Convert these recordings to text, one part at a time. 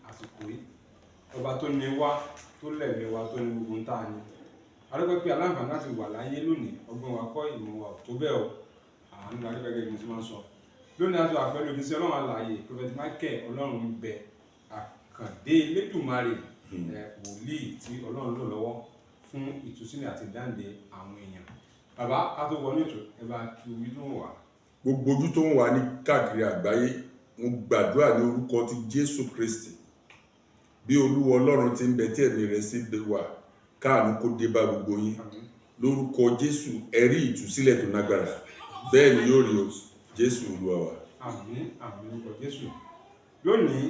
àsìkò yìí ọba tó ní wá tó lẹ̀mí wa tó ní gbogbo tá a ní adúpẹ́ pé aláǹfààní láti wà láyé lónìí ọgbọ́n wa kọ́ ìmọ̀ wa tó bẹ́ẹ̀ o àwọn nígbà nígbà gẹ́gẹ́ bí mo ti máa ń sọ lónìí àti àpẹẹrẹ òbí sí ọlọ́run alààyè Prophet Michael ọlọ́run ń bẹ àkàndé Elédùmarè wòlíì tí ọlọ́run lò lọ́wọ́ fún ìtúsílẹ̀ àti ìdáǹdè àwọn èèyàn. Bàbá ká tó wọnú ètò ẹ bá kí ojú tó ń wà. Gbogbo ojú tó ń wà ní káàkiri àgbáyé mo gbàdúrà ní orúkọ ti Jésù Kristi bí Olúwa Ọlọ́run ti ń bẹ tí ẹ̀mí rẹ̀ sì bẹ wà káàánú kó dé bá gbogbo yín lórúkọ Jésù ẹ rí ìtúsílẹ̀ tó lágbára bẹ́ẹ̀ ni yóò rí o Jésù Olúwa wa. Àmín àmín lórúkọ Jésù. Lónìí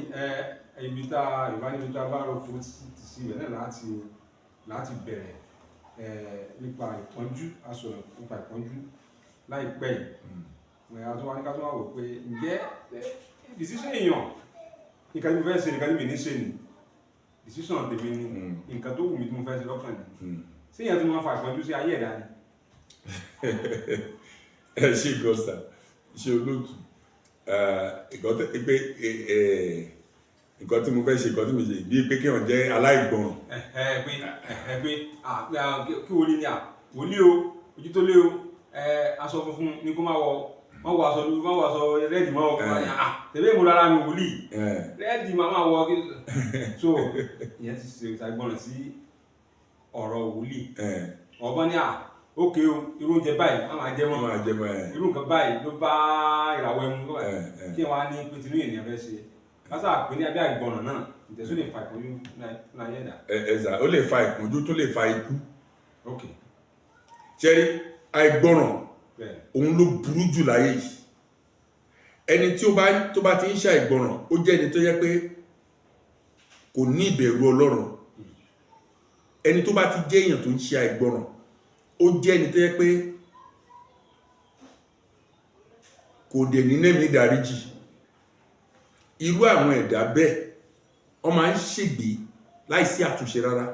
ìbánibítà bá rọ fún ti sí ibẹ̀ náà láti bẹ̀rẹ̀ nípa ìpọ́njú aṣọ̀rọ̀ nípa ìpọ́njú láìpẹ́ yìí a tún wá ní ká tún wá wò pé ǹjẹ́ decision èèyàn nǹkan tí mo fẹ́ ṣe nǹkan tí mi ní ṣe ni decision tèmi ni nǹkan tó wù mí tí mo fẹ́ ṣe lọ́kàn ni ṣé èèyàn tí mo máa fa ìpọ́njú sí ayé ẹ̀dá ni. ẹ ṣe gọ́sà ṣe olóòtú nǹkan tí mo fẹ́ ṣe nǹkan tí mo ṣe bíi pé kí wọ́n jẹ́ aláìgbọràn. Kí wòlí ni wòlí o ojú tó lé o aṣọ funfun ni kó máa wọ aṣọ dúdú máa wọ aṣọ rẹ́ẹ̀dì máa wọ tẹ̀lé ìmúra ara mi wòlí rẹ́ẹ̀dì máa wọ so ìyẹn ti ṣe ìtagbọ́nràn sí ọ̀rọ̀ wòlí ọ̀gbọ́n ní ókè o irú oúnjẹ báyìí wọ́n máa jẹ mọ́ irú nǹkan báyìí ló bá ìràwọ̀ ẹmu kí wọ́n á ní pé tinú ènìyàn fẹ́ ṣe kásá pé ní abẹ́ àìgbọràn náà ìtẹ̀só lè fa ìpọ́njú fún ayé ẹ̀dá. ẹ̀sà ó lè fa ìpọ́njú tó lè fa ikú. ṣẹ́rí àìgbọràn òun ló burú jù láyé yìí ẹni tí tó bá ti ń ṣe àìgbọràn ó jẹ́ ẹni tó yẹ pé kò ní ìbẹ̀rù Ọlọ́run ẹni tó bá ti jẹ́ èèyàn tó ń ṣe àìgbọràn ó jẹ́ ẹni tó yẹ pé kò dẹ̀ ní nẹ́mí ìdáríjì irú àwọn ẹ̀dá bẹ́ẹ̀ wọ́n máa ń ṣègbé láìsí àtúnṣe rárá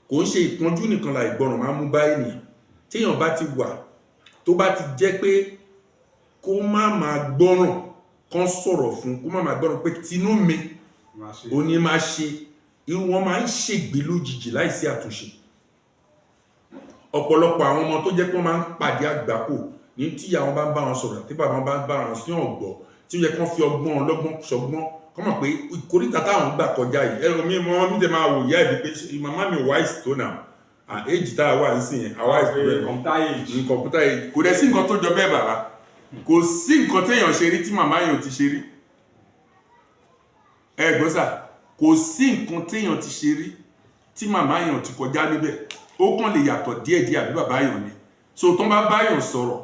kò ń ṣe ìpọ́njú nìkan la ìgbọràn máa ń mú bá ènìyàn téèyàn bá ti wà tó bá ti jẹ́ pé kó má máa gbọ́ràn kán sọ̀rọ̀ fún kó má máa gbọ́ràn pé tinú mi ò ní máa ṣe irú wọn máa ń ṣègbé lójijì láìsí àtúnṣe ọ̀pọ̀lọpọ̀ àwọn ọmọ tó jẹ́ pé wọ́n máa ń pàdé àgbákò ní tí àwọn bá ń bá wọn sọ̀rọ̀ tí bàbá bá ń bá wọn sí ọ̀gbọ́ tí ó yẹ kán fi ọgbọ́n ọlọ́gbọ́n ṣọgbọ́n kán mọ̀ pé ìkórìtà táwọn gbà kọjá yìí ẹ̀rọ mi mọ́ mi tẹ́ máa wò ìyá ìdí pé màmá mi wise tó nà èjì tá a wà nísìn yẹn àwa kọ̀ǹpútà yìí kò dẹ̀ sí nǹkan tó jọ bẹ́ẹ̀ bàbá kò sí nǹkan téèyàn ṣe rí tí màmá yẹn ò ti ṣe rí ẹ gbọ́ sà kò sí nǹkan téèyàn ti ṣe rí tí màmá yẹn ò ti kọjá níbẹ̀ ó kàn lè yàtọ̀ díẹ̀díẹ̀ àbí bàbá yẹn ni so tó ń bá báyàn sọ̀rọ̀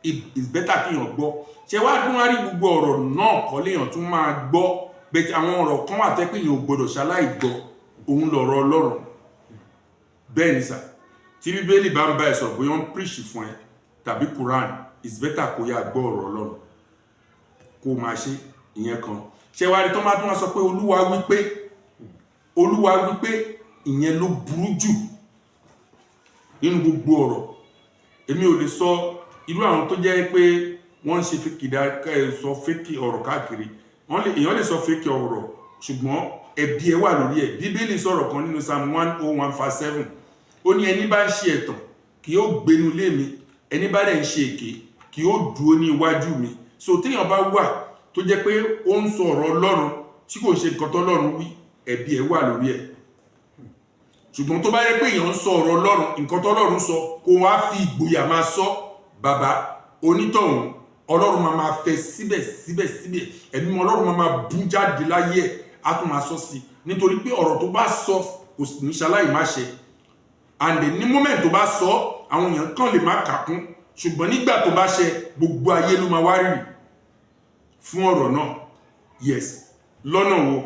it's better kéèyàn gbọ́ ṣe wá tún wá rí gbogbo ọ̀rọ̀ náà kọ́ léèyàn tún máa gbọ́ bẹ́ẹ̀ àwọn ọ̀rọ̀ kan wà tẹ́ pé èèyàn ò gbọ́dọ̀ ṣaláì gbọ́ òun lọ̀rọ̀ Ọlọ́run bẹ́ẹ̀ ni sà tí Bíbélì bá ń bá ẹ sọ̀rọ̀ bóyá ń preach fún ẹ tàbí Quran it's better kó yá gbọ́ ọ̀rọ̀ Ọlọ́run kó máa ṣe ìyẹn kan ṣe wá rí tó máa tún wá sọ pé Olúwa wípé ìyẹn ló burú jù nínú gbogbo ọ̀rọ̀ èmi ò lè sọ irú àwọn tó jẹ́ pé wọ́n ń ṣe sọ fẹ́kì ọ̀rọ̀ káàkiri èèyàn lè sọ fẹ́kì ọ̀rọ̀ ṣùgbọ́n ẹ̀bi ẹ̀ wà lórí ẹ̀ Bíbélì sọ̀rọ̀ kan nínú Psalm 101:7 ó ní ẹni bá ń ṣe ẹ̀tàn kì yóò gbénu lé mi ẹni bá dẹ̀ ń ṣe èké kì yóò dúró ní iwájú mi so téèyàn bá wà tó jẹ́ pé ó ń sọ ọ̀rọ̀ Ọlọ́run tí kò ṣe nǹkan tọ́lọ́run wí ẹ̀bi ẹ̀ wà lórí ẹ̀ ṣùgbọ́n tó bá yẹ pé èèyàn ń sọ ọ̀rọ̀ Ọlọ́run nǹkan tọ́lọ́run sọ kó wá fi ìgboyà máa sọ bàbá onítọ̀hún Ọlọ́run máa fẹ́ síbẹ̀síbẹ̀ ẹ̀mí Ọlọ́run máa bú jáde láyé ẹ̀ á tún máa sọ sí nítorí pé ọ̀rọ̀ tó bá sọ kò ní ṣaláì má ṣe and ní moment tó bá sọ àwọn èèyàn kan lè má kàkún ṣùgbọ́n nígbà tó bá ṣe gbogbo ayé ló máa wárìrì fún ọ̀rọ̀ náà yes lọ́nà wo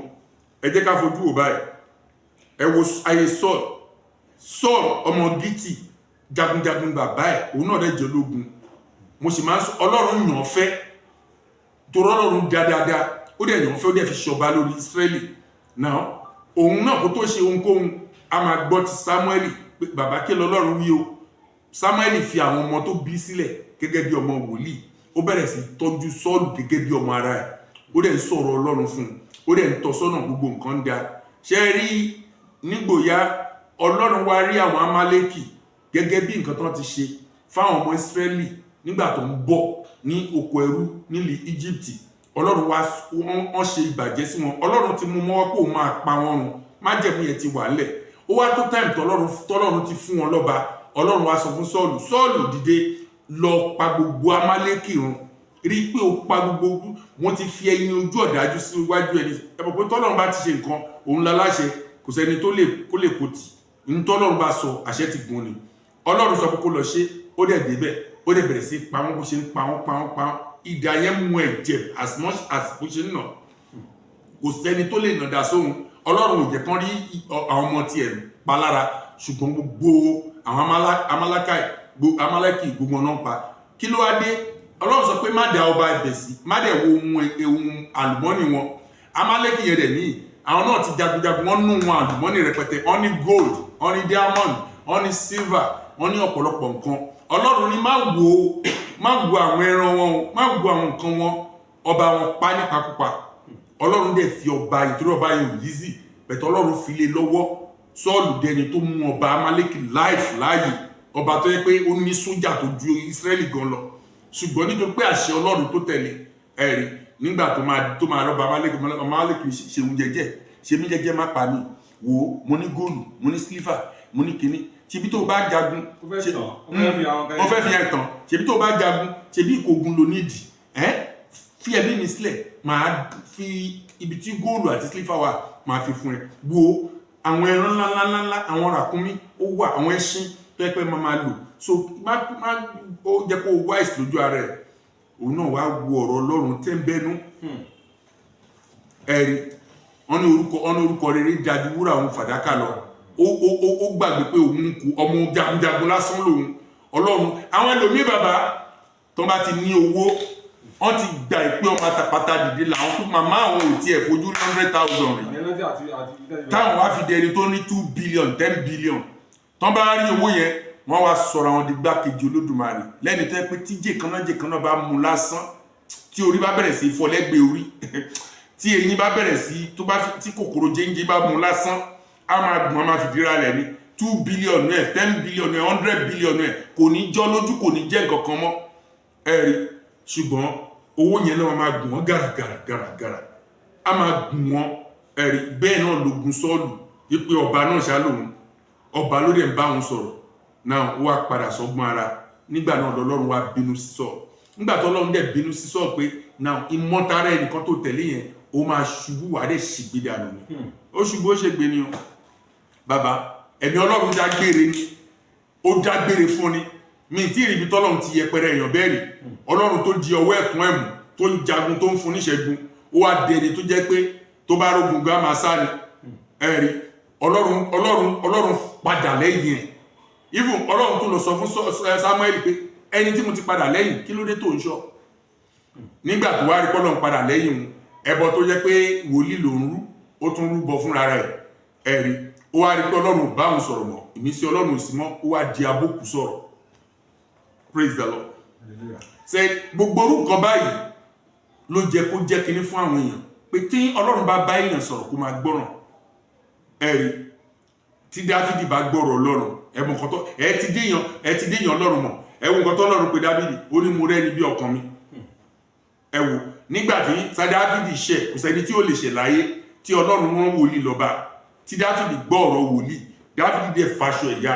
ẹ jẹ́ ká fojú wò báyìí ẹ wo ayé Saul ọmọ Gítì jagunjagun bàbá ẹ̀ òun náà dẹ̀ jẹ́ ológun mo sì máa ń sọ Ọlọ́run yàn fẹ́ torí Ọlọ́run dáadáa ó dẹ̀ yàn fẹ́ ó dẹ̀ fi ṣọba lórí Ísírẹ́lì náà òun náà kó tó ṣe ohunkóhun a máa gbọ́ ti Sámúẹ́lì pé bàbá kí lọ́lọ́run wí o Sámúẹ́lì fi àwọn ọmọ tó bí sílẹ̀ gẹ́gẹ́ bí ọmọ wòlíì ó bẹ̀rẹ̀ sí tọ́jú Sọ́ọ̀lù gẹ́gẹ́ bí ọmọ ara ẹ̀ ó dẹ̀ ń sọ̀rọ̀ Ọlọ́run fún un, ó dẹ̀ ń tọ́ sọ́nà, gbogbo nǹkan dá. Ṣé rí nígbòyà Ọlọ́run wá rí àwọn Amálẹ́kì gẹ́gẹ́ bí nǹkan tó ti ṣe fáwọn ọmọ Ísírẹ́lì nígbà tó ń bọ̀ ní oko ẹrú nílùú Íjíbítì. Ọlọ́run wọ́n ṣe ìbàjẹ́ sí wọn, Ọlọ́run ti mú mọ́ pò máa pa wọ́n run, májẹ̀mú yẹn ti wà lẹ̀. Ó wá tó time tọ́lọ́run ti fún wọn lọ́ba. Ọlọ́run wá sọ fún Sọ́ọ̀lù dìde lọ pa gbogbo Amálẹ́kì run, rí pé ó pa gbogbo wọn, ti fi ẹyin ojú ọ̀dájú sí iwájú ẹni. Ẹ̀bùn pé tọ́lọ́run bá ti ṣe nǹkan òun láláṣẹ, kò sẹ́ni tó lè kó tì. Ní tọ́lọ́run bá sọ àṣẹ ti gùn ni. Ọlọ́run sọ pé kó lọ ṣe, ó dẹ̀ débẹ̀, ó dẹ̀ bẹ̀rẹ̀ sí pa wọ́n bó ṣe ń pa wọ́n. Idà yẹn mú ẹ̀jẹ̀ as much as bó ṣe ń nà. Kò sẹ́ni tó lè nàdà sóhun. Ọlọ́run ò jẹ́ kán rí àwọn ọmọ tiẹ̀ pa lára, ṣùgbọ́n gbogbo àwọn Amálẹ́kì gbogbo náà pa. Kí ló wá dé? Ọlọ́run sọ pé má dá ọba ẹ̀bẹ̀ sí, má dẹ̀ wo ohun àlùmọ́nì wọn. Amálẹ́kì yẹn dẹ̀ ní àwọn náà ti jagunjagun, wọ́n nú wọn àlùmọ́nì rẹpẹtẹ, wọ́n ní gold, wọ́n ní diamond, wọ́n ní silver, wọ́n ní ọ̀pọ̀lọpọ̀ nǹkan. Ọlọ́run ní má wo àwọn ẹran wọn, má wo àwọn nǹkan wọn, ọba wọn pa nípakúpa. Ọlọ́run dẹ̀ fi ọba ìtúrọ̀ ọba yẹn yízì, bẹ̀tẹ̀ Ọlọ́run fi lé lọ́wọ́. Sọ́ọ̀lù dẹni tó mú ọba Amálẹ́kì láàyè, ọba tó yẹ pé ó ní sójà tó ju Ísírẹ́lì gan lọ. Ṣùgbọ́n nítorí pé àṣẹ Ọlọ́run tó tẹ̀lé ẹ̀rí nígbà tó máa rọ́ba Amálẹ́kì ṣe oúnjẹ jẹ́, ṣe mí jẹ́jẹ́ má pa mí, wò ó, mo ní góòlù, mo ní sílífà, mo ní kinní. Ṣebí tó bá jagun, ó fẹ́ fi ẹ̀tàn, ṣebí tó bá jagun, ṣebí ìkógun ló nídìí. Fi ẹ̀mí mi sílẹ̀, máa fi ibi tí góòlù àti sílífà wà máa fi fún ẹ. Wo àwọn ẹran ńláńláńlá, àwọn ràkúnmí ó wà, àwọn ẹṣin tó yẹ pé máa lò. So ó jẹ́ kó wise lójú ara ẹ̀. Òun náà wá wo ọ̀rọ̀ Ọlọ́run tẹ́ ń bẹ́nu. Ẹ̀rí wọ́n ní orúkọ rere dájú wúrà òun fàdákà lọ. Ó gbàgbé pé òun kú ọmọ jagunjagun lásán lòun. Ọlọ́run àwọn ẹlòmíì bàbá tó bá ti ní owó, wọ́n ti gbà ìpé ọmọ àtàpátá dìde làwọn tó màmá àwọn ò tiẹ̀ fojú 100,000 rí. Táwọn wá fi dẹni tó ní 2 billion 10 billion. Tán bá rí owó yẹn, wọ́n wá sọ̀rọ̀ àwọn di gbákejì Olódùmarè. Lẹ́ni tó yẹ pé tí jẹ̀kanáà bá mú lásán, tí orí bá bẹ̀rẹ̀ sí fọ́ lẹ́gbẹ̀ẹ́ orí, tí eyín bá bẹ̀rẹ̀ sí tí kòkòrò jẹ́ńjẹ́ bá mú lásán, a máa gùn, a máa fìdí ra lẹ̀ ní 2 billion ẹ̀ 10 billion ẹ̀ 100 billion ẹ̀ kò ní jọ́ lójú, kò ní jẹ́ nǹkan kan mọ́. Ẹ̀rí ṣùgbọ́n owó yẹn náà máa gùn wọ́n gàràgàrà, a máa gùn wọ́n. Ẹ̀rí bẹ́ẹ̀ náà lògùn Sọ́ọ̀lù wípé ọba náà ṣá lòun, ọba ló dẹ̀ ń bá òun sọ̀rọ̀ náà. Ó wá padà sọ́gbọ́n ara. Nígbà náà lọ́lọ́run wá bínú sí Sọ́ọ̀lù. Nígbà tó Ọlọ́run dẹ̀ bínú sí Sọ́ọ̀lù pé náà ìmọ̀tara ẹnìkan tó tẹ̀lé yẹn ó máa ṣubú, wà dẹ̀ ṣègbè dànù ni. Ó ṣubú ó ṣègbè ni o bàbá. Ẹ̀mí Ọlọ́run dágbére ni, ó dágbére fún ni. Mi tí ìrìbí tọ́lọ́run ti yẹpẹrẹ èèyàn bẹ́ẹ̀ rí. Ọlọ́run tó di ọwọ́ ẹ̀kún ẹ̀mù, tó ń jagun, tó ń fún níṣẹ́gun, ó wá dẹni tó jẹ́ pé tó bá rógun gá máa sá ni. Ẹ̀rí Ọlọ́run padà lẹ́yìn ẹ̀. Even Ọlọ́run tó lọ sọ fún Samuel pé ẹni tí mo ti padà lẹ́yìn, kí ló dé tó ń ṣọ́? Nígbà tó wá rí pọ́lọ́run padà lẹ́yìn òun, ẹbọ tó jẹ́ pé wòlíì ló ń rú, ó tún rúbọ fúnra rẹ̀. Ẹ̀rí ó wá rí pé Ọlọ́run bá òun sọ̀rọ̀ mọ́, ìmísí Ọlọ́run sí mọ́, ó wá di abókù sọ̀rọ̀. Praise the Lord. Ṣé gbogbo orúkọ báyìí ló jẹ́ kó jẹ́ kinní fún àwọn èèyàn pé tí Ọlọ́run bá bá èèyàn sọ̀rọ̀ kó máa gbọ́ràn. Ẹ̀rí tí Dáfídì bá gbọ́rọ̀ Ọlọ́run, ẹ̀mọ̀ kan tó ẹ ti déyàn Ọlọ́run mọ̀. Ẹ wo nǹkan tó Ọlọ́run pé Dáfídì, ó ní mo rẹ́ni bí ọkàn mi. Ẹ wo nígbà tí Dáfídì ṣẹ̀, kò sẹ́ni tí ó lè ṣẹ̀ láyé tí Ọlọ́run rán wòlíì lọ bá. Tí Dáfídì gbọ́ ọ̀rọ̀ wòlíì, Dáfídì dẹ̀ faṣọ ẹ̀yà.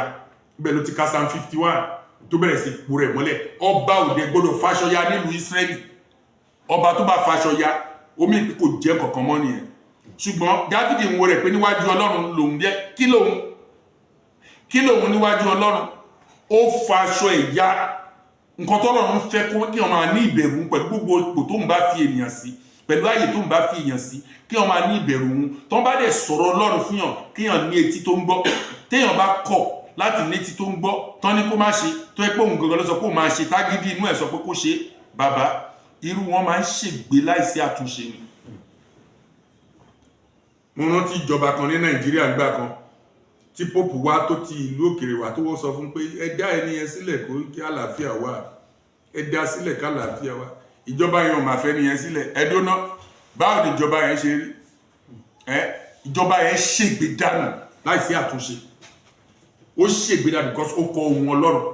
Ibẹ̀ ló ti ka Psalm 51 tó bẹ̀rẹ̀ sí ipò rẹ̀ mọ́lẹ̀. Ọba ò dẹ̀ gbọ́dọ̀ faṣọ ya nílùú Ísírẹ́lì. Ọba tó bá faṣọ ya, omi ìpín kò jẹ́ kankan mọ́ nìyẹn. Ṣùgbọ́n Dáfídì ń wo rẹ̀ pé níwájú Ọlọ́run lòun jẹ́. Kí lòun níwájú Ọlọ́run? Ó faṣọ ẹ̀yà. Nǹkan tọ́lọ́run fẹ́ kí wọ́n máa ní ìbẹ̀rù pẹ̀lú gbogbo ipò tó ń bá fi ènìyàn sí, pẹ̀lú ààyè tó ń bá fi èèyàn sí, kí wọ́n máa ní ìbẹ̀rù òun. Tó ń bá dẹ̀ sọ̀rọ̀ Ọlọ́run fún yàn, kí yàn ní etí tó ń gbọ́. Téèyàn bá kọ̀ láti ní etí tó ń gbọ́, tán ní kó má ṣe, tó yẹ pé òun gangan ló sọ pé òun máa ṣe, tágídí inú ẹ̀ sọ pé kó ṣe, bàbá, irú wọn máa ń ṣègbé láìsí àtúnṣe ni. Mo rántí ìjọba kan ní Nàìjíríà nígbà kan tí Pópù wá tó ti ìlú òkèrè wá tó wọ́n sọ fún pé ẹ dá ẹni yẹn sílẹ̀ kó kí àlàáfíà wà, ẹ dá sílẹ̀ ká àlàáfíà wà. Ìjọba yẹn ò máa fẹ́ ni yẹn sílẹ̀, ẹ dóná báwo ni ìjọba yẹn ṣe rí ìjọba yẹn ṣègbè dànù láìsí àtúnṣe ó ṣègbè dànù because ó kọ ohun Ọlọ́run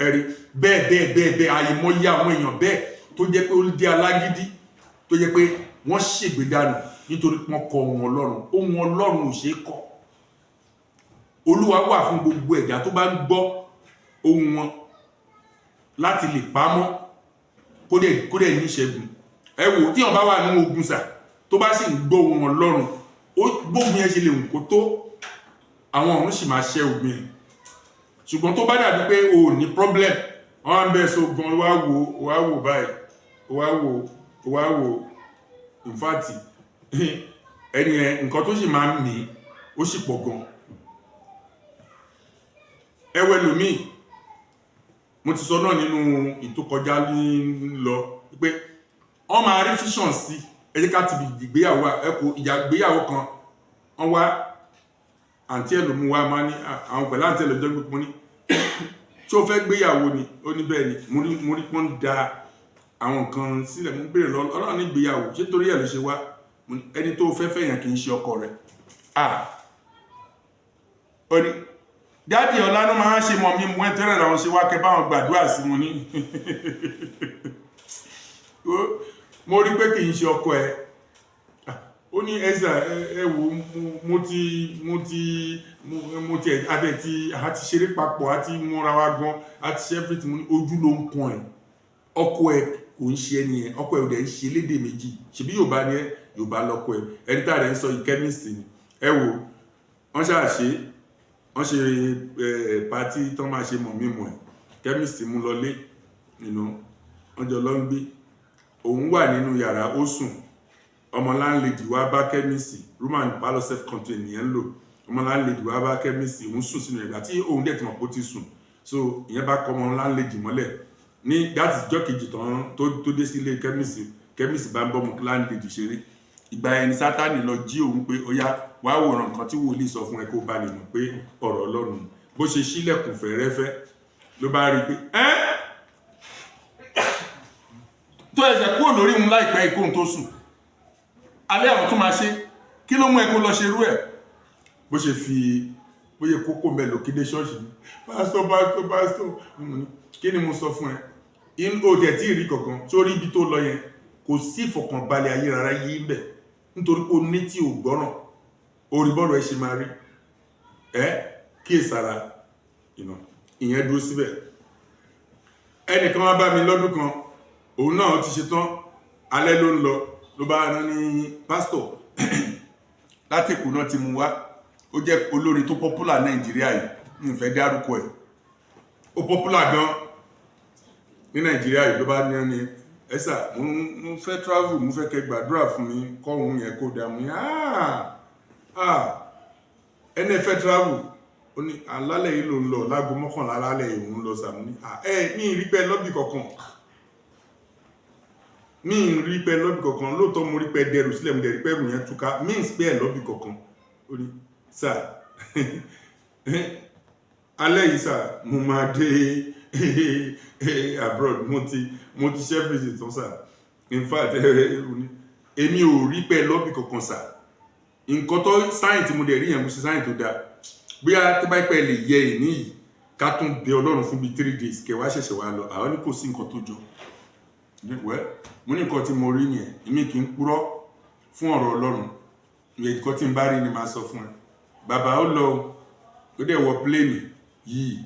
ẹ̀rí bẹ́ẹ̀ àìmọye àwọn èèyàn bẹ́ẹ̀ tó jẹ́ pé ó dé alágídí tó jẹ́ pé wọ́n ṣègbè dànù nítorí wọ́n kọ ohun Ọlọ́run ò ṣeé kọ̀. Olúwa wà fún gbogbo ẹ̀dá tó bá ń gbọ́ ohun wọn láti lè pamọ́ kó dẹ̀ ní ìṣẹ́gun. Ẹ wò tí wọ́n bá wà nínú ogun sà tó bá sì ń gbọ́ ohun Ọlọ́run gbógun yẹn ṣe lè wù kó tó àwọn ọ̀run sì máa ṣẹ́ ogun yẹn. Ṣùgbọ́n tó bá dàbí pé o ò ní problem wọ́n á ń bẹ́ẹ̀ so gan wá wò báyìí wá wò in fact ẹni yẹn nǹkan tó sì máa ń mí ó sì pọ̀ gan. Ẹwẹ́ lòmíì mo ti sọ náà nínú ìtókọjá lọ pé wọ́n máa rí fíṣàn sí ẹ jẹ́ ká ti ìgbéyàwó ẹ̀kọ́ ìgbéyàwó kan wọ́n wá àǹtí ẹ̀ ló mú wá máa ní àwọn pẹ̀lú àǹtí ẹ̀ lọ́jọ́ gbogbo ní tí ó fẹ́ gbéyàwó ni ó ní bẹ́ẹ̀ ni mo rí pọ́n da àwọn nǹkan sílẹ̀ mo béèrè lọ Ọlọ́run ní ìgbéyàwó ṣé torí ẹ̀ ló ṣe wá ẹni tó fẹ́ fẹ̀yàn kì í ṣe ọkọ rẹ̀ ó ní dáàdì ọ̀la ló máa ń ṣe mọ̀ mi mú ẹ́tẹ́rẹ̀ làwọn ṣe wá kẹ báwọn gbàdúrà sí mo ní mo rí pé kì í ṣe ọkọ ẹ̀ ó ní ẹ̀sà ẹ̀wò mo ti àti ṣeré papọ̀ àti múra wa gan àti ṣe everything mo ní ojú ló ń kan ẹ̀ ọkọ ẹ̀ kò ń ṣe ẹni ẹ̀ ọkọ ẹ̀ ò dẹ̀ ń ṣe lédè méjì ṣebí Yorùbá ni ẹ Yorùbá lọkọ ẹ̀ ẹni tá rẹ̀ ń sọ yìí chemist ni ẹ wò wọ́n ṣàṣe wọ́n ṣe pàtí tán máa ṣe mọ̀ mímọ̀ ẹ̀ chemist mú lọlé wọ́n jọ lọ ń gbé òun wà nínú yàrá ó sùn ọmọ láńlẹ́dì wá bá chemist roman palo self contained nìyẹn lò ọmọ láńlẹ́dì wá bá chemist òun sùn sínú ẹ̀gbà tí òun dẹ̀ ti mọ̀ pé ó ti sùn so ìyẹn bá kọ́ ọmọ láńlẹ́dì mọ́lẹ̀ ní that is jọ́ kejì tán tó dé sílé chemist bá ń bọ́ ọmọ láńlẹ́dì ṣeré ìgbà ẹni Sátánì lọ jí òun pé ó yá wá wòran nǹkan tí wòlíì sọ fún ẹ kó bá lè mọ̀ pé ọ̀rọ̀ Ọlọ́run bó ṣe ṣílẹ̀kùn fẹ́rẹ́fẹ́ ló bá rí pé tó ẹsẹ̀ kúrò lórí òun láìpẹ́ ikóhun tó sùn alẹ́ àwọn tó máa ṣe kí ló mú ẹ kó lọ ṣe rú ẹ̀ bó ṣe fi bóyá kókó mẹ́lò kí dé ṣọ́ọ̀ṣì ní pásítọ̀ kí ni mo sọ fún ẹ ó jẹ́ tí ìrí kankan sórí ibi tó lọ yẹn kò sí ìfọ̀kànbalẹ̀ ayé rárá yí ń bẹ̀ nítorí pé ó ní tí ò gbọ́ràn orí bọ́ọ̀lù ẹ ṣe máa rí kí èsàrà ìyẹn dúró síbẹ̀. Ẹnìkan wá bá mi lọ́dún kan òun náà ti ṣe tán alẹ́ ló ń ló bá rán ní pásítọ̀ láti Èkó náà ti mú wá ó jẹ́ olórin tó pọ́pùlà Nàìjíríà yìí ní ìfẹ́ dárúkọ ẹ̀ ó pọ́pùlà gan ní Nàìjíríà yìí ló bá ní ẹ̀sà mo fẹ́ travel mo fẹ́ kẹ́ gbàdúrà fún mi kọ́ òun yẹn kó dá mi ẹni fẹ́ travel ó ní alálẹ̀ yìí ló ń lọ láago 11 alálẹ̀ yìí òun lọ sàmú ní mi rí pẹ́ lọ́bì kankan lóòótọ́ mo rí pẹ́ dẹrù sílẹ̀ mo dẹ̀ rí pẹ́ rù yẹn túká means pé ẹ̀ lọ́bì kankan ó ní sà alẹ́ yìí sà mo máa dé abroad mo ti ṣe visit tán sà in fact èmi ò rí pẹ́ lọ́bì kankan sà nǹkan tó sáyìn tí mo dẹ̀ rí yẹn mo ṣe sáyìn tó dáa bóyá tó bá pẹ́ lè yẹ ìní yìí ká tún bẹ Ọlọ́run fún bíi 3 days kẹwàá ṣẹ̀ṣẹ̀ wá lọ àwọn ní kò sí nǹkan tó jọ mo ní nǹkan tí mo rí yẹn èmi kì í purọ́ fún ọ̀rọ̀ Ọlọ́run ìyẹn nǹkan tí n bá rí ni máa sọ fún ẹ bàbá ó lọ ó dẹ̀ wọ pléènì yìí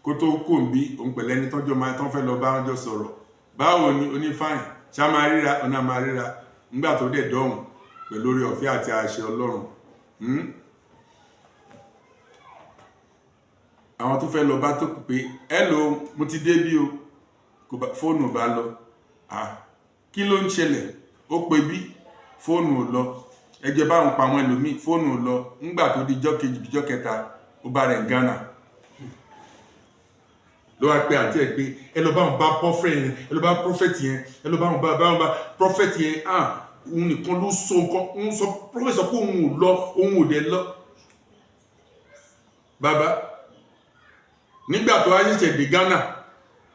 kó tó kò ń bí òun pẹ̀lẹ́ ní tọ́jọ́ máa tán fẹ́ lọ bá wọn jọ sọ̀rọ̀ báwo ni onífàìn ṣá máa ríra ọ̀nà máa ríra nígbà tó dẹ̀ dọ̀hùn pẹ̀lú orí ọ̀fẹ́ àti àṣẹ Ọlọ́run àwọn tó fẹ́ lọ bá tó pé hello mo ti dé bí o fóònù bá lọ kí ló ń ṣẹlẹ̀ ó pe bí fóònù ò lọ ẹjẹ́ bá ń pa àwọn ẹlòmíì fóònù ò lọ ńgbà tó di jọ́ kejì bí jọ́ kẹta ó bá rẹ̀ Ghana ló wá pé àti ẹ̀ pé ẹ lọ bá wọn bá prophet yẹn ẹ lọ bá prophet yẹn ẹ lọ bá wọn bá prophet yẹn òun nìkan ló sọ nǹkan òun sọ prophet sọ pé òun ò lọ òun ò dẹ̀ lọ bàbá nígbà tó wá ṣẹ̀ṣẹ̀ dé Ghana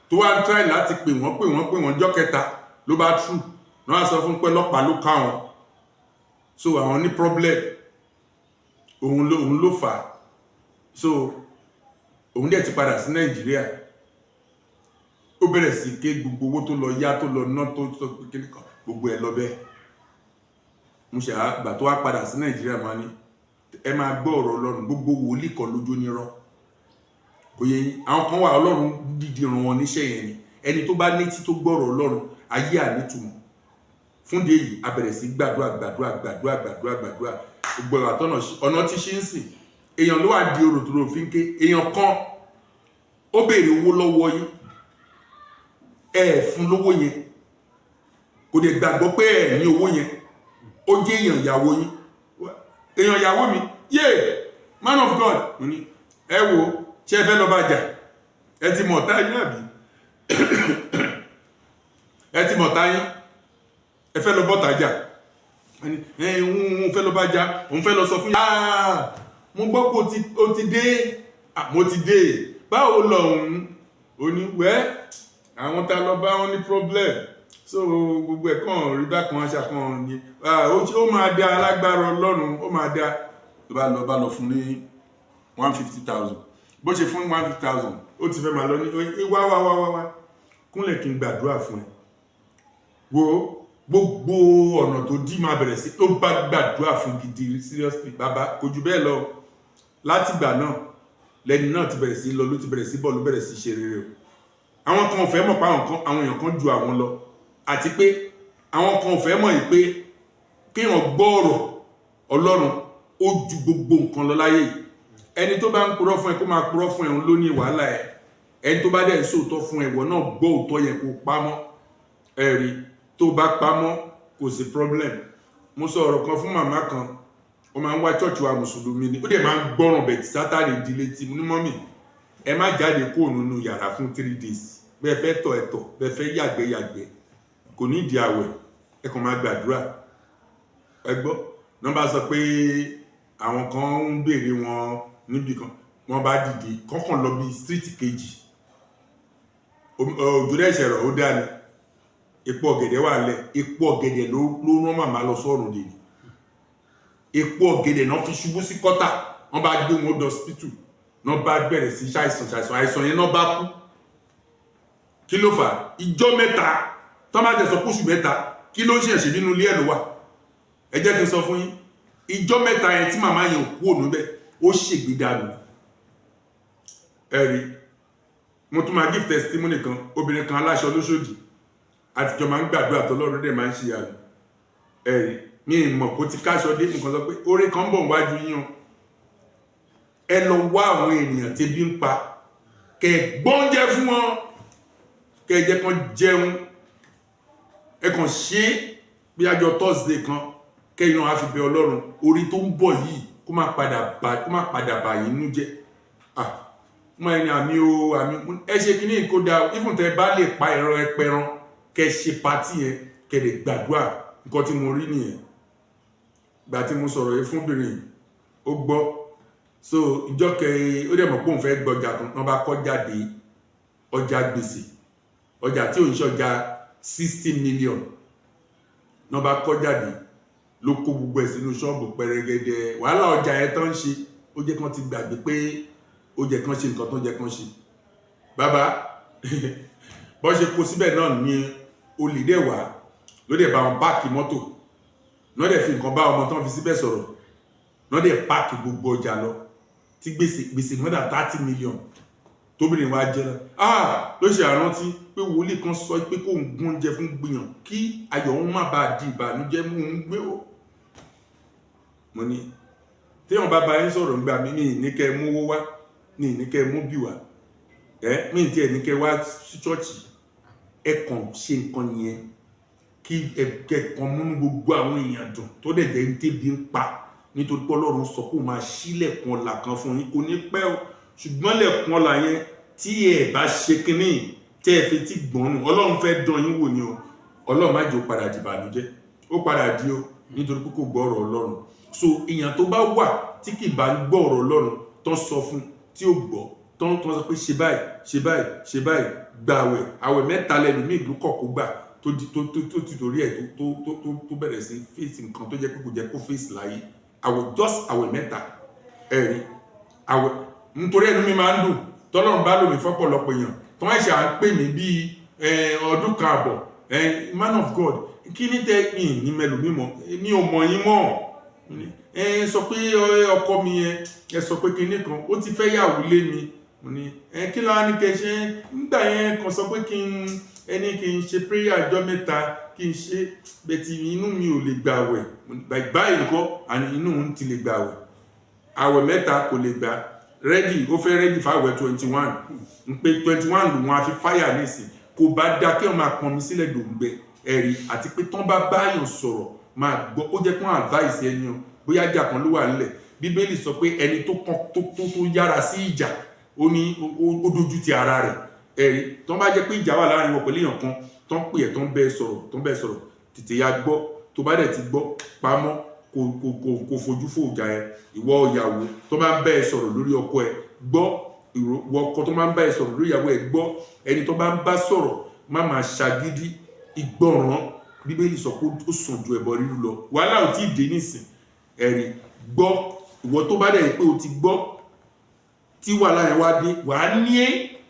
tó wá ń try láti pè wọ́n jọ́ kẹta ló bá tú náà sọ fún pé ọlọ́pàá ló ká wọn so àwọn ní problem òun ló fà so òun dẹ̀ ti padà sí Nàìjíríà ó bẹ̀rẹ̀ sí ké gbogbo owó tó lọ yá tó lọ ná tó sọ pé kíni kan gbogbo ẹ̀ lọ bẹ́ẹ̀ mo ṣe àgbà tó wá padà sí Nàìjíríà máa ní ẹ máa gbọ́ ọ̀rọ̀ Ọlọ́run gbogbo wòlíì kan lójó nírọ́ kò yẹ yín àwọn kan wà Ọlọ́run dídì ràn wọn níṣẹ́ yẹn ni ẹni tó bá létí tó gbọ́ ọ̀rọ̀ Ọlọ́run ayé ànítumọ̀ fún di èyí a bẹ̀rẹ̀ sí gbàdúrà gbogbo àtọ́nà ọ̀nà tí ṣe ń sìn èèyàn ló wà di orò tó rò fi ń ké èèyàn kan ó béèrè owó lọ́wọ́ yín ẹ fún lówó yẹn kò dẹ̀ gbàgbọ́ pé ẹ ní owó yẹn ó jẹ́ èèyàn ìyàwó yín èèyàn ìyàwó mi man of God mo ní ẹ wo ṣé ẹ fẹ́ lọ bá jà ẹ ti mọ̀ ọ̀tá yín àbí ẹ ti mọ̀ ọ̀tá yín ẹ fẹ́ lọ bọ́ta jà òun fẹ́ lọ bá jà òun fẹ́ lọ sọ fún yín mo gbọ́ pé ó ti dé mo ti dé báwo lọ òun oníwẹ́ àwọn tá lọ bá wọn ní problem so gbogbo ẹ̀ kàn rí bákan aṣàkan ni ó máa dá alágbára Ọlọ́run ó máa dá ló bá lọ fún ní 150,000 bó ṣe fún 150,000 ó ti fẹ́ máa lọ ní wá kúnlẹ̀ kí n gbàdúrà fún ẹ wo gbogbo ọ̀nà tó dí máa bẹ̀rẹ̀ sí ló bá gbàdúrà fún gidi seriously bàbá kò jù bẹ́ẹ̀ lọ láti ìgbà náà lẹ́ni náà ti bẹ̀rẹ̀ sí lọ ló ti bẹ̀rẹ̀ sí bọ̀ ló bẹ̀rẹ̀ sí ṣe rere o àwọn kan ò fẹ́ mọ̀ pé àwọn èèyàn kan ju àwọn lọ àti pé àwọn kan ò fẹ́ mọ̀ yìí pé kéèyàn gbọ́ ọ̀rọ̀ Ọlọ́run ó ju gbogbo nǹkan lọ láyé yìí ẹni tó bá ń purọ́ fún ẹ kó máa purọ́ fún ẹ òun ló ní wàhálà ẹ ẹni tó bá dẹ̀ ń sòótọ́ fún ẹ ìwọ náà gbọ́ òótọ́ yẹn kó pamọ́ ẹ̀rí tó bá pamọ́ kò sí problem mo sọ ọ̀rọ̀ kan fún màmá kan ó máa ń wá chọ́ọ̀chì wa mùsùlùmí ni ó dẹ̀ máa ń gbọ́ràn bẹ̀ tí sátánì ìdílé tí mo ní mọ́mì ẹ má jáde kó nínú yàrá fún 3 days bẹ́ẹ̀ fẹ́ tọ̀ ẹ̀tọ̀ bẹ́ẹ̀ fẹ́ yàgbẹ́ kò ní ìdí àwẹ̀ ẹ kàn máa gbàdúrà ẹ gbọ́ nọ́mbà sọ pé àwọn kan ń béèrè wọn níbì kan wọ́n bá dìde kọ́kàn lọ bí street kejì òjò dẹ̀ ṣẹ̀rọ̀ ó dá ni epo ọ̀gẹ̀dẹ̀ wà lẹ̀ epo ọ̀gẹ̀dẹ̀ ló rán màmá lọ sọ́run dèní epo ọ̀gẹ̀dẹ̀ náà fi ṣubú sí kọ́tà wọ́n bá gbé wọn lọ hospital náà bá bẹ̀rẹ̀ sí àìsàn yẹn náà bá kú kí ló fà ìjọ mẹ́ta tó máa tẹ̀sọ̀ kóṣù mẹ́ta kí ló ń ṣe ẹ̀ṣẹ̀ nínú ilé ẹ̀ ló wà ẹ jẹ́ kí n sọ fún yín ìjọ mẹ́ta yẹn tí màmá yẹn kú òun bẹ́ẹ̀ ó ṣègbè dànù ẹ̀rí mo tún máa give testimony kan obìnrin kan aláṣọ lóṣòdì àtijọ́ máa ń gbàdúrà tó lọ́rùn dẹ̀ máa ń ṣe àlù ẹ̀rí mi mọ̀ kó ti káṣọ dé nǹkan sọ pé oore kan bọ̀ wájú yín o ẹ lọ wá àwọn ènìyàn tẹ́bí ń pa kẹ́ gbóúnjẹ fún wọn kẹ́ jẹ́ kan jẹun ẹ kàn ṣe bí àjọ Thursday kan kẹ́yìn náà á fi bẹ Ọlọ́run orí tó ń bọ̀ yìí kó má padà bà yín nú jẹ́ mọ́ ẹni àmì ẹ ṣe kí ní ìkódà ìfún tẹ bá lè pa ẹran ẹpẹran kẹ́ ṣe pàtí yẹn kẹ́ lè gbàdúrà nǹkan tí mo rí nìyẹn gbà tí mo sọ̀rọ̀ yìí fúnbìnrin ó gbọ́ so ìjọ kẹrin ó dẹ̀ mọ̀ pé òun fẹ́ gbọ́jà kan wọ́n bá kọ́ jáde ọjà gbèsè ọjà tí òun ṣe ọjà 60 million náà bá kọ́ jáde ló kó gbogbo ẹ̀ sínú ṣọ́ọ̀bù pẹrẹgẹdẹ wàhálà ọjà ẹ̀ tán ń ṣe ó jẹ́ kán ti gbàgbé pé ó jẹ́ kán ṣe nǹkan tó jẹ́ kán ṣe bàbá bọ́ ṣe kó síbẹ̀ náà ní olè dẹ̀ wá ló dẹ̀ bá wọn páàkì mọ́tò náà dẹ̀ fi nǹkan bá ọmọ tán fi síbẹ̀ sọ̀rọ̀ náà dẹ̀ páàkì gbogbo ọjà lọ tí gbèsè mọ́dà 30 million tóbìnrin wa jẹ́ náà ló ṣe àrántí pé wòlíì kan sọ pé kó ń gún oúnjẹ fún gbìyàn kí ayọ̀ òun má bàa di ìbànújẹ́ mú un gbé o mo ní téèyàn bá bá yín sọ̀rọ̀ nígbà mi ní ìníkẹ́ mówó wá ní ìníkẹ́ mú bí wá mí tí ẹ̀ ní kẹ́ wá sí ṣọ́ọ̀ṣì ẹ kàn ṣe nǹkan yẹn kí ẹ̀kẹ́ kan múnú gbogbo àwọn èèyàn dùn tó dẹ̀ jẹ́ ń tẹ́bi ń pa nítorí pé Ọlọ́run sọ pé ó máa ṣílẹ̀kùn ọ̀la kan fún yín kò ní pẹ́ o ṣùgbọ́n lẹ̀kùn ọ̀la yẹn tí ẹ bá ṣe kínní tẹ́ ẹ fi tí gbọ́nù Ọlọ́run fẹ́ dán yín wò ni o Ọlọ́run má jẹ́ ó padà di ìbànújẹ́ ó padà di o nítorí pé kò gbọ́ ọ̀rọ̀ Ọlọ́run so èèyàn tó bá wà tí kì bá ń gbọ́ ọ̀rọ̀ Ọlọ́run tó sọ fún tí ó gbọ́ tó sọ pé ṣe báyìí gba àwẹ̀ mẹ́ta lẹ́nu mí ìlú kọ̀ kó gbà tó ti torí ẹ̀ tó bẹ̀rẹ̀ sí fèsì nǹkan tó jẹ́ pé kò jẹ́ kó fèsì láyé àwẹ̀ mẹ́ta ẹ̀rí àwẹ̀ nítorí ẹnu mi máa ń dùn tọ́lọ́run bá lòmí fọ́pọ̀lọpọ̀ èèyàn tó wọ́n ṣe à ń pè mí bíi ọdún kan àbọ̀ man of God kí ní tẹ́ ní mẹ́lòmímọ́ mi ò mọ̀ yín mọ́ sọ pé ọkọ mi yẹn ẹ sọ pé kinní kan ó ti fẹ́ yàwó lé mi mo ní kí ló wá ní kẹ́ ṣe nígbà yẹn kan sọ pé kí n ṣe prayer ọjọ́ mẹ́ta kí n ṣe bẹ̀tì inú mi ò lè gbà àwẹ̀ báyìí nǹkan àní inú òun ti lè gbà àwẹ̀ mẹ́ta kò lè gbà rẹ́dì ó fẹ́ rẹ́dì fáwẹ̀ 21 ń pé 21 lòun àfi fáyà nísìn kò bá dá kí wọ́n máa pọn mi sílẹ̀ dòǹgbẹ ẹ̀rí àti pé tán bá báyàn sọ̀rọ̀ máa gbọ́ ó jẹ́ kí wọ́n advice ẹni o bóyá ìjà kan ló wà nílẹ̀ bíbélì sọ pé ẹni tó yára sí ìjà ó ní ó dojú ti ara rẹ̀ ẹ̀rí tán bá jẹ́ pé ìjà wà láàrin wọn pẹ̀lú èèyàn kan tán pè ẹ́ tán bẹ́ẹ̀ sọ̀rọ̀ tètè ya gbọ́ tó bá dẹ̀ ti gbọ́ pamọ́ kò fojú fò ìjà ẹ ìwọ ìyàwó tó bá ń bẹ́ẹ̀ sọ̀rọ̀ lórí ọkọ ẹ gbọ́ ìwọ ọkọ tó bá ń bẹ́ẹ̀ sọ̀rọ̀ lórí ìyàwó ẹ gbọ́ ẹni tó bá ń bá sọ̀rọ̀ má máa ṣàgídí ìgbọràn bíbélì sọ pé ó sàn ju ẹbọ rírú lọ wàhálà ò tí ì dé nísìn ẹ̀rí gbọ́ ìwọ tó bá dẹ̀ pé o ti gbọ́ tí wàhálà yẹn wá dé wàá ní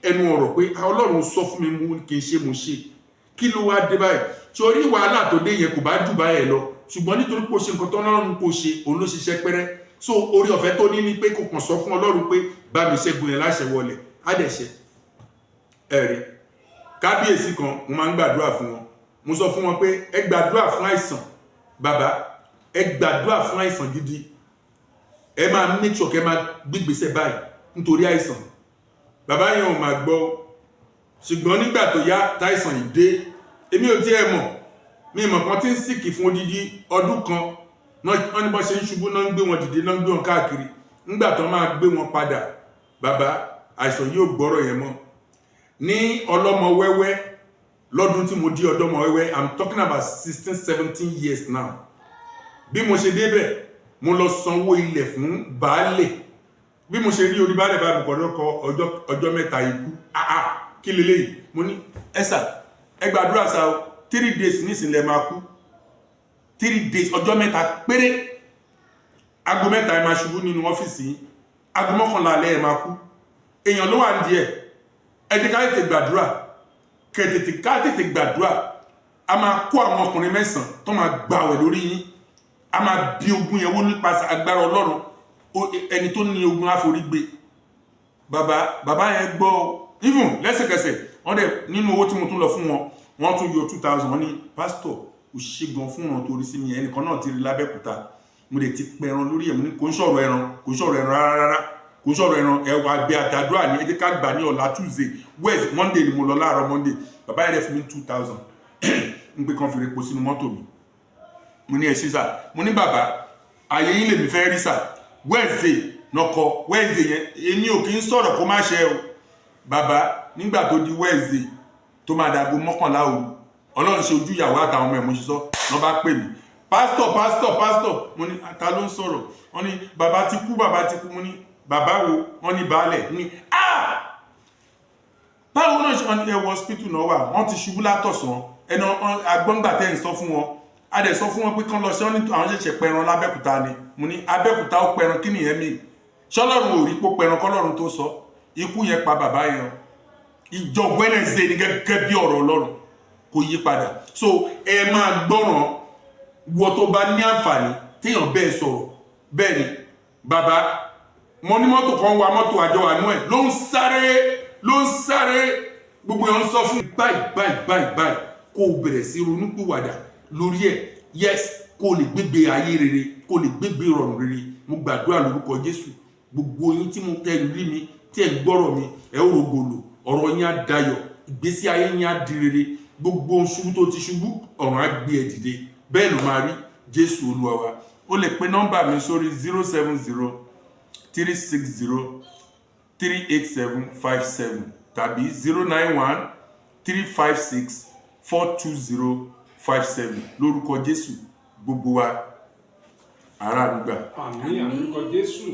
ẹnu ọ̀rọ̀ pé Ọlọ́run sọ fún mi mú kí n ṣe mo ṣe kí ló wá dé báyìí torí wàhálà tó dé yẹn kò bá jù báyẹn lọ ṣùgbọ́n nítorí pé o ṣe nǹkan tó Ọlọ́run kò ṣe òun ló ṣiṣẹ́ pẹ́rẹ́ so orí ọ̀fẹ́ tó ní pé kò kàn sọ fún Ọlọ́run pé bá mi ṣẹ́gun yẹn láṣẹ wọlé á dẹ̀ ṣe ẹ̀rí kábíyèsí kan mo máa ń gbàdúrà fún wọn mo sọ fún wọn pé ẹ gbàdúrà fún àìsàn bàbá ẹ gbàdúrà fún àìsàn gidi ẹ máa make sure kẹ́ máa gbígbésẹ̀ báyìí nítorí àìsàn bàbá yẹn ò máa gbọ́ ṣùgbọ́n nígbà tó yá táìsàn yìí dé èmi ò tí ẹ mọ̀ mi mọ̀ kan tí ń sìkì fún odidi ọdún kan wọ́n ní bọ́ ṣe ń ṣubú náà ń gbé wọn dìde náà ń gbé wọn káàkiri nígbà tó máa gbé wọn padà bàbá àìsàn yóò gbọ́rọ̀ yẹn mọ́ ní ọlọ́mọ wẹ́wẹ́ lọ́dún tí mo di ọ̀dọ́mọ wẹ́wẹ́ I'm talking about 16-17 years now bí mo ṣe débẹ̀ mo lọ sanwó ilẹ̀ fún baálẹ̀ bí mo ṣe rí orí baálẹ̀ bá mi kọ̀dọ́kọ ọjọ́ mẹ́ta ikú kí leléyìí mo ní ẹ̀sà ẹ gbàdúrà sá o 3 days nísìnlẹ̀ máa kú 3 days ọjọ́ mẹ́ta péré aago mẹ́ta ẹ máa ṣubú nínú ọ́fíìsì yìí aago mọ́kànlá alẹ́ ẹ máa kú èèyàn ló wà ní díẹ̀ ẹ jẹ́ ká tètè gbàdúrà ká tètè gbàdúrà a máa kó àwọn ọkùnrin 9 tó máa gbàwẹ̀ lórí yín a máa bí ogun yẹn wó nípasẹ̀ agbára Ọlọ́run ẹni tó ní ogun àforígbé bàbá yẹn gbọ́ even lẹ́sẹ̀kẹsẹ̀ wọ́n dẹ̀ nínú owó tí mo tún lọ fún wọn wọ́n tún yọ 2000 wọ́n ní pásítọ̀ ò ṣe gan fún wọn torí sí mi ẹnìkan náà ti rí lábẹ́kúta mo lè ti pẹran lórí ẹ̀ mo ní kò ń sọ̀rọ̀ ẹran rárá kò ń sọ̀rọ̀ ẹran ẹwà gbé àtàdúrà ní ẹjẹ́ ká gbà ní ọ̀la Tuesday Wednesday Monday ni mo lọ láàárọ̀ Monday bàbá yẹn dẹ̀ fún mi 2000 ń pé kan fi repo sínú mọ́tò mi mo ní ẹ̀ṣin sà mo ní bàbá ayé yín lèmi fẹ́ rí sà Wednesday nọkọ Wednesday yẹn èmi ò kí ń sọ̀rọ̀ kó má ṣe o bàbá nígbà tó di Wednesday tó máa dàgbò 11 òru Ọlọ́run ṣe ojú ìyàwó àtàwọn ọmọ ẹ̀ mo ṣe sọ wọ́n bá pè mí pásítọ̀ mo ní ta ló ń sọ̀rọ̀ wọ́n ní bàbá ti kú mo ní bàbá wo wọ́n ní baálẹ̀ ní báwo náà ṣe wọ́n ní ẹwọ hospital náà wà wọ́n ti ṣubú látọ̀sán ẹnu agbọ́ngbà tẹ́ ń sọ fún wọn a dẹ̀ sọ fún wọn pé kán lọ sí ọ́nì àwọn ṣẹ̀ṣẹ̀ pẹran lábẹ́kúta ni mo ní abẹ́kúta ó pẹran kí nìyẹn mi ṣọlọ́run ò rí pó pẹran kọ́lọ́run tó sọ ikú yẹn pa bàbá yẹn ìjọ Wednesday ní gẹ́gẹ́ bí ọ̀rọ̀ Ọlọ́run kò yí padà so ẹ máa gbọ́ràn wọ tó bá ní àǹfààní téèyàn bẹ́ẹ̀ sọ̀rọ̀ bẹ́ẹ̀ ni bàbá mo ní mọ́tò kan wa mọ́tò àjọ àánú ẹ̀ ló ń sáré gbogbo yẹn ń sọ fún báyìí kó o bẹ̀rẹ̀ sí ronúpìwàdà lórí ẹ̀ yes kó o lè gbégbé ayé rere kó o lè gbégbé ìrọ̀rùn rere mo gbàdúrà lórúkọ Jésù gbogbo yín tí mo tẹ́ rí mi tí ẹ̀ gbọ́rọ̀ mi ẹ̀ ó rògbòlò ọ̀rọ̀ yín á dayọ̀ ìgbésí ayé yín á di rere gbogbo ṣubú tó ti ṣubú ọ̀run á gbé ẹ dìde bẹ́ẹ̀ ló máa rí Jésù Olúwa wa o lè pe nọ́mbà mi sórí 070-360-38757 tàbí 091-356-42057 lórúkọ Jésù gbogbo wa ará àdúgbà. Àmín, lórúkọ Jésù.